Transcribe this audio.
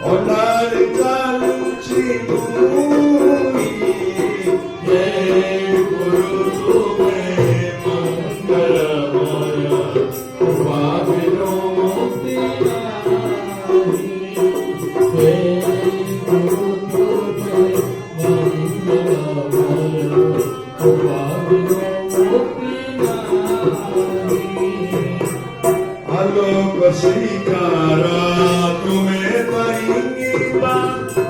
ઓલાર ચાલુચી ભૂમિ હે ગુરુ તુમે મંગળમય વાગનો મુક્તિ હે ગુરુ તુમે મંગળમય વાગનો મુક્તિ આલોક સ્વીકારા તુમે પૈંગી બા